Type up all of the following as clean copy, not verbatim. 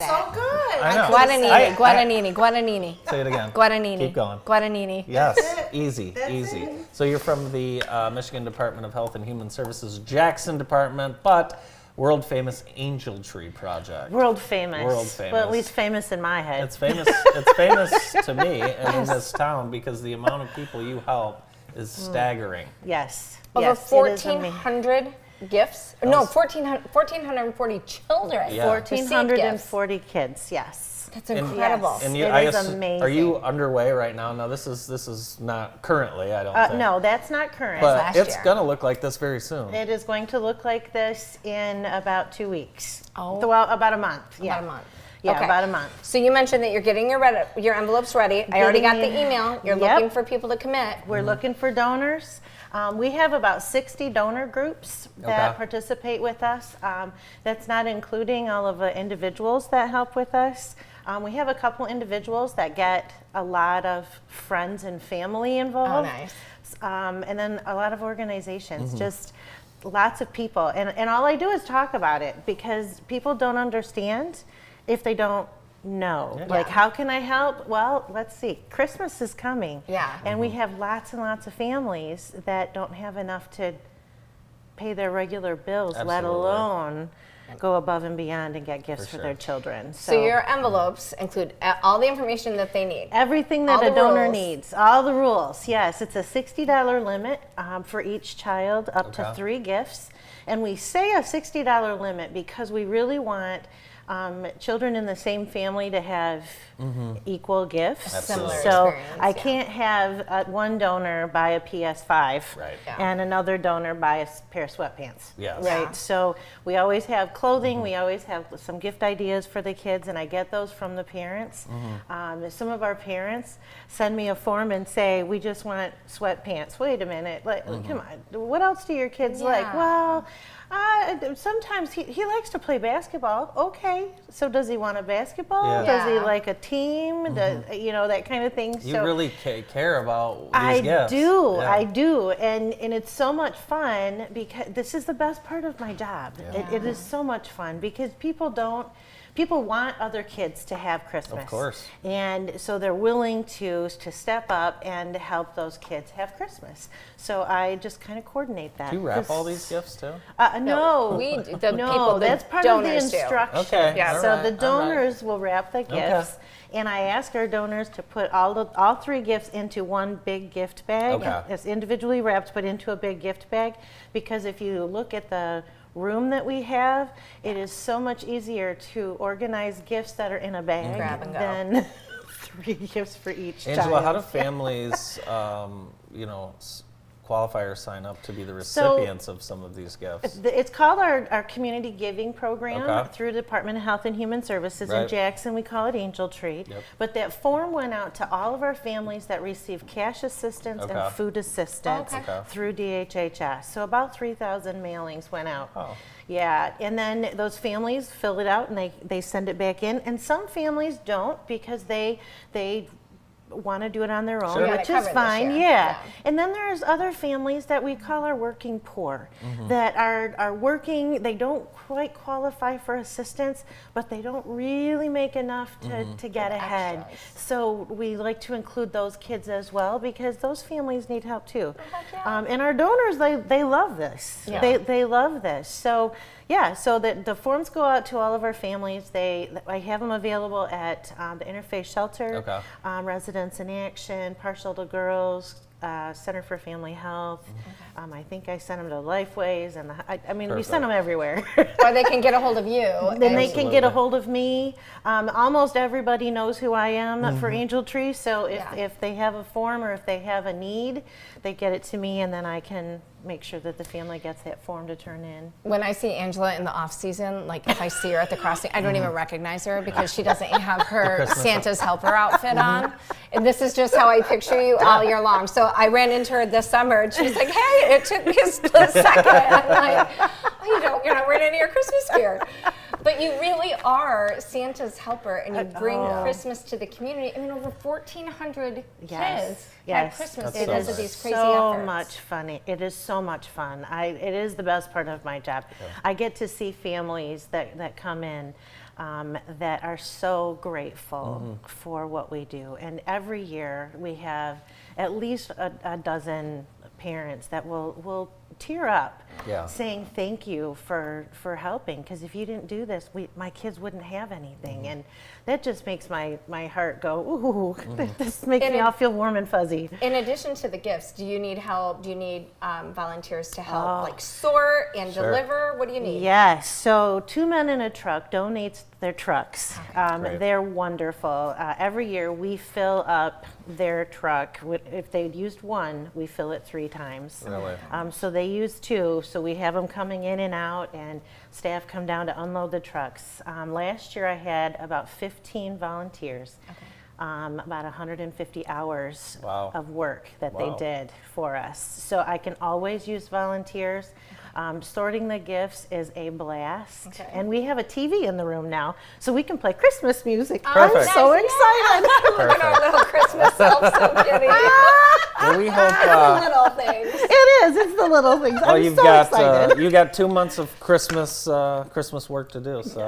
So good. I know. Guadagnini. Say it again. Guadagnini. Keep going. Guadagnini. Yes, That's it. easy, That's easy. it. So you're from the Michigan Department of Health and Human Services Jackson Department, but world famous Angel Tree Project. World famous. World famous. Well, at least famous in my head. It's famous. It's famous to me and in this town because the amount of people you help is staggering. Yes. Over Yes, it is amazing. 1,400 gifts. No, 1,440 children. Yeah. received 1,440 kids, yes. That's incredible. Yes. And It is amazing. Are you underway right now? No, this is not currently. I don't think. No, that's not current. But last it's year. gonna look like this very soon. It is going to look like this in about 2 weeks. Oh. Well, about a month. Yeah. About a month. Yeah, Okay. about a month. So you mentioned that you're getting your envelopes ready. I already got the email. You're Yep. looking for people to commit. We're looking for donors. We have about 60 donor groups that Okay. participate with us. That's not including all of the individuals that help with us. We have a couple individuals that get a lot of friends and family involved. Oh, nice. And then a lot of organizations, just lots of people. And all I do is talk about it because people don't understand if they don't know. Yeah. Like, how can I help? Well, let's see. Christmas is coming. Yeah. And we have lots and lots of families that don't have enough to pay their regular bills, let Absolutely. alone go above and beyond and get gifts For for sure. their children. So your envelopes include all the information that they need. Everything All that a the donor rules. needs, all the rules. Yes, it's a $60 limit for each child, up to Okay. 3 gifts. And we say a $60 limit because we really want children in the same family to have equal gifts. Absolutely. Similar So experience, I yeah. can't have one donor buy a PS5 Right. Yeah. and another donor buy a pair of sweatpants. Yes. Right. Yeah. So we always have clothing. We always have some gift ideas for the kids, and I get those from the parents. Some of our parents send me a form and say, "We just want sweatpants." Wait a minute. Like, come on. What else do your kids like? Yeah. Well, sometimes he likes to play basketball. Okay. So does he want a basketball? Yeah. Does he Yeah. like a team? That kind of thing. You so really care about these I gifts. do, Yeah. I do, and it's so much fun because this is the best part of my job. It is so much fun because people want other kids to have Christmas. Of course. And so they're willing to step up and help those kids have Christmas. So I just kind of coordinate that. Do you wrap all 'cause- these gifts too? No, We do- the no, people, the that's part of the donors do. instruction. Okay, Yeah. all So right, the all right. donors will wrap the gifts, and I ask our donors to put all 3 gifts into one big gift bag. Okay. It's individually wrapped, but into a big gift bag, because if you look at the room that we have, it is so much easier to organize gifts that are in a bag Grab and go. than 3 gifts for each Angela, child. how do families, qualify or sign up to be the recipients of some of these gifts? It's called our community giving program Okay. through the Department of Health and Human Services in Right. Jackson. We call it Angel Tree. Yep. But that form went out to all of our families that receive cash assistance Okay. and food assistance Okay. Okay. through DHHS. So about 3,000 mailings went out. Oh. Yeah, and then those families fill it out and they send it back in. And some families don't because they want to do it on their own, Sure. We got it which is covered this fine. year. Yeah. Yeah. And then there's other families that we call our working poor that are working. They don't quite qualify for assistance, but they don't really make enough to get ahead. extras. So we like to include those kids as well because those families need help too. heck yeah. And our donors, they love this. Yeah. They love this. So yeah, so the forms go out to all of our families. I have them available at the Interfaith Shelter, Okay. Residents in Action, Partial to Girls, Center for Family Health. I think I sent them to Lifeways, and we Perfect. send them everywhere. Or they can get a hold of you. Then they and- can get a hold of me. Almost everybody knows who I am for Angel Tree, so Yeah. if they have a form or if they have a need, they get it to me, and then I can make sure that the family gets that form to turn in. When I see Angela in the off season, like if I see her at the crossing, I don't even recognize her because she doesn't have her Christmas Santa's helper outfit on. And this is just how I picture you all year long. So I ran into her this summer and she's like, "Hey," it took me a split second. I'm like, "Oh, you're not wearing any of your Christmas gear." But you really are Santa's helper, and you bring Christmas to the community. I mean, over 1,400 kids had Christmas That's because so of these nice. crazy so efforts. much fun. It is so much fun. It is the best part of my job. I get to see families that come in that are so grateful for what we do. And every year we have at least a dozen parents that will tear up saying thank you for helping, because if you didn't do this, my kids wouldn't have anything. And that just makes my heart go, ooh, this makes me all feel warm and fuzzy. In addition to the gifts, do you need help? Do you need volunteers to help like sort and deliver? What do you need? Yes, so 2 Men in a Truck donates their trucks. They're wonderful. Every year we fill up their truck. If they'd used one, we fill it 3 times. Really? So they use 2, so we have them coming in and out, and staff come down to unload the trucks. Last year I had about 15 volunteers, about 150 hours of work that they did for us. So I can always use volunteers. Sorting the gifts is a blast. And we have a TV in the room now, so we can play Christmas music. I'm so excited. Look at our little Christmas self, so kidding. Well, we hope Little things. It is. It's the little things. well, I'm you've so got excited. you got 2 months of Christmas work to do. So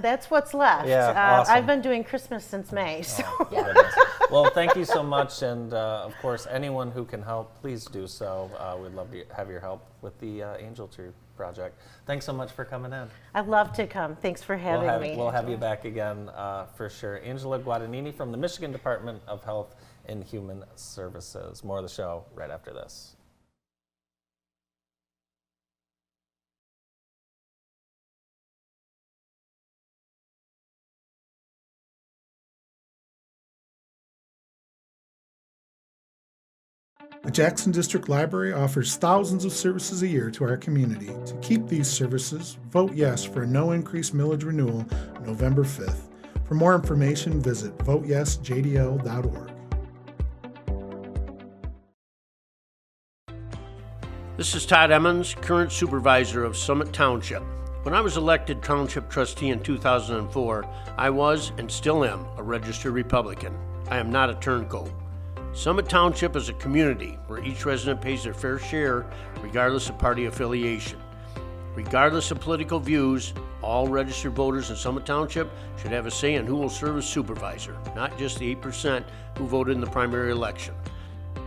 That's what's left. Awesome. I've been doing Christmas since May. So. Goodness. Well, thank you so much, and of course, anyone who can help, please do so. We'd love to have your help with the Angel Tree Project. Thanks so much for coming in. I'd love to come. Thanks for having me. We'll have you back again for sure. Angela Guadagnini from the Michigan Department of Health and Human Services. More of the show right after this. The Jackson District Library offers thousands of services a year to our community. To keep these services, vote yes for a no increase millage renewal November 5th. For more information, visit voteyesjdl.org. This is Todd Emmons, current supervisor of Summit Township. When I was elected township trustee in 2004, I was and still am a registered Republican. I am not a turncoat. Summit Township is a community where each resident pays their fair share regardless of party affiliation. Regardless of political views, all registered voters in Summit Township should have a say in who will serve as supervisor, not just the 8% who voted in the primary election.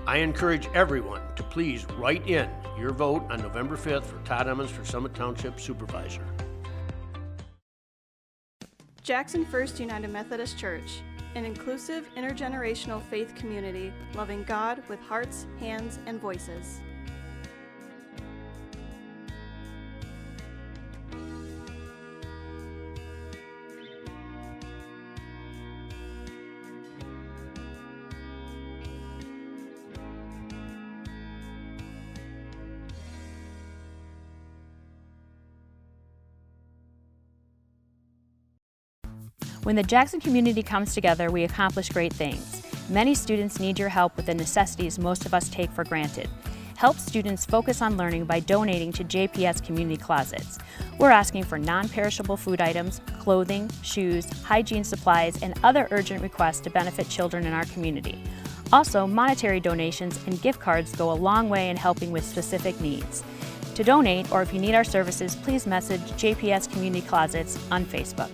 I encourage everyone to please write in your vote on November 5th for Todd Emmons for Summit Township Supervisor. Jackson First United Methodist Church, an inclusive, intergenerational faith community, loving God with hearts, hands, and voices. When the Jackson community comes together, we accomplish great things. Many students need your help with the necessities most of us take for granted. Help students focus on learning by donating to JPS Community Closets. We're asking for non-perishable food items, clothing, shoes, hygiene supplies, and other urgent requests to benefit children in our community. Also, monetary donations and gift cards go a long way in helping with specific needs. To donate, or if you need our services, please message JPS Community Closets on Facebook.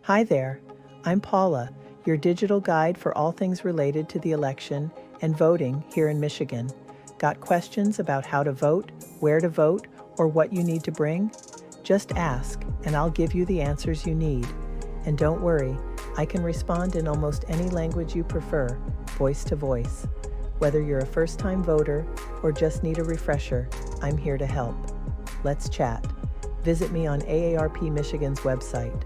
Hi there, I'm Paula, your digital guide for all things related to the election and voting here in Michigan. Got questions about how to vote, where to vote, or what you need to bring? Just ask, and I'll give you the answers you need. And don't worry, I can respond in almost any language you prefer, voice to voice. Whether you're a first-time voter or just need a refresher, I'm here to help. Let's chat. Visit me on AARP Michigan's website.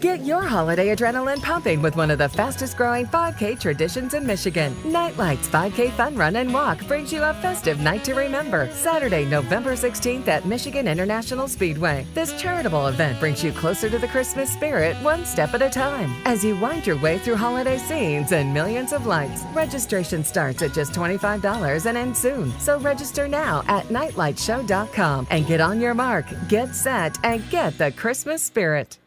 Get your holiday adrenaline pumping with one of the fastest growing 5K traditions in Michigan. Nightlight's 5K Fun Run and Walk brings you a festive night to remember. Saturday, November 16th at Michigan International Speedway. This charitable event brings you closer to the Christmas spirit one step at a time as you wind your way through holiday scenes and millions of lights. Registration starts at just $25 and ends soon. So register now at nightlightshow.com and get on your mark, get set, and get the Christmas spirit.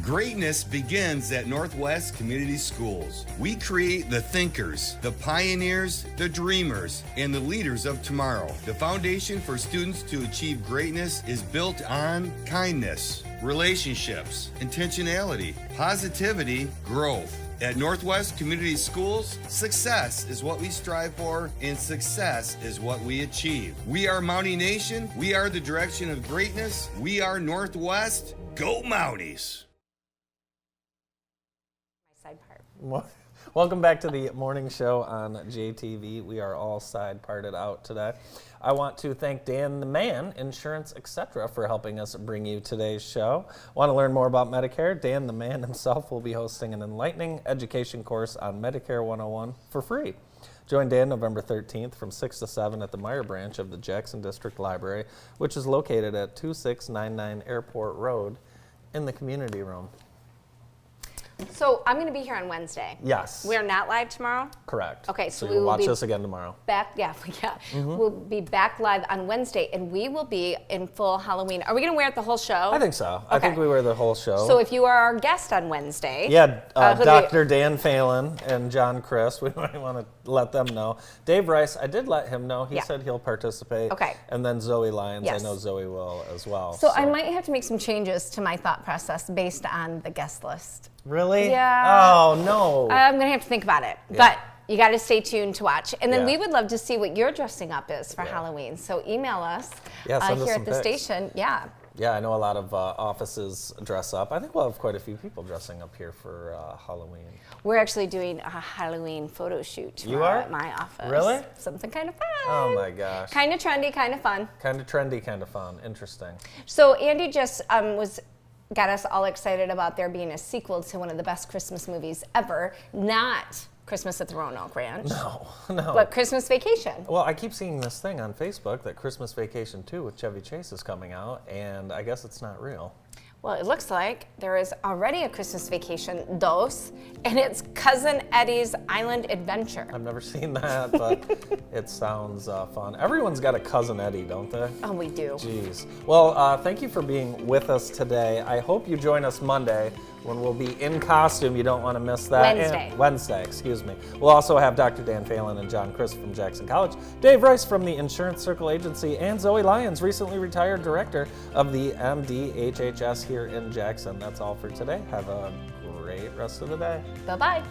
Greatness begins at Northwest Community Schools. We create the thinkers, the pioneers, the dreamers, and the leaders of tomorrow. The foundation for students to achieve greatness is built on kindness, relationships, intentionality, positivity, growth. At Northwest Community Schools, success is what we strive for, and success is what we achieve. We are Mountie Nation. We are the direction of greatness. We are Northwest. Go Mounties! My side part. Welcome back to the morning show on JTV. We are all side parted out today. I want to thank Dan the Man, Insurance Etc., for helping us bring you today's show. Want to learn more about Medicare? Dan the Man himself will be hosting an enlightening education course on Medicare 101 for free. Join Dan November 13th from 6 to 7 at the Meyer branch of the Jackson District Library, which is located at 2699 Airport Road in the community room. So I'm going to be here on Wednesday. Yes. We're not live tomorrow? Correct. Okay, so we will watch this again tomorrow. Back, We'll be back live on Wednesday, and we will be in full Halloween. Are we going to wear it the whole show? I think so. I think we wear the whole show. So if you are our guest on Wednesday. Yeah, Dr. Dan Phelan and John Chris, we might want to let them know. Dave Rice, I did let him know. He said he'll participate. Okay. And then Zoe Lyons, Yes. I know Zoe will as well. So I might have to make some changes to my thought process based on the guest list. Really? Yeah. Oh, no. I'm going to have to think about it. Yeah. But you got to stay tuned to watch. And then Yeah. we would love to see what your dressing up is for Halloween. So email us Yeah, send us here some at the pics. station. Yeah. Yeah, I know a lot of offices dress up. I think we'll have quite a few people dressing up here for Halloween. We're actually doing a Halloween photo shoot You are? at my office. Really? Something kind of fun. Oh my gosh. Kind of trendy, kind of fun. Kind of trendy, kind of fun. Interesting. So Andy just got us all excited about there being a sequel to one of the best Christmas movies ever, not Christmas at the Roanoke Ranch. No. But Christmas Vacation. Well, I keep seeing this thing on Facebook that Christmas Vacation 2 with Chevy Chase is coming out, and I guess it's not real. Well, it looks like there is already a Christmas Vacation Dos, and it's Cousin Eddie's Island Adventure. I've never seen that, but it sounds fun. Everyone's got a Cousin Eddie, don't they? Oh, we do. Jeez. Well, thank you for being with us today. I hope you join us Monday when we'll be in costume. You don't want to miss that. Wednesday, excuse me. We'll also have Dr. Dan Phelan and John Chris from Jackson College, Dave Rice from the Insurance Circle Agency, and Zoe Lyons, recently retired director of the MDHHS here in Jackson. That's all for today. Have a great rest of the day. Bye-bye.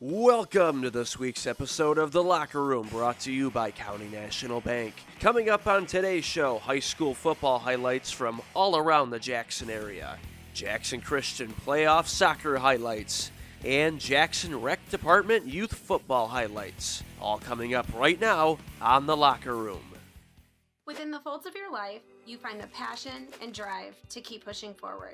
Welcome to this week's episode of The Locker Room, brought to you by County National Bank. Coming up on today's show, high school football highlights from all around the Jackson area, Jackson Christian playoff soccer highlights, and Jackson Rec Department youth football highlights. All coming up right now on The Locker Room. Within the folds of your life, you find the passion and drive to keep pushing forward.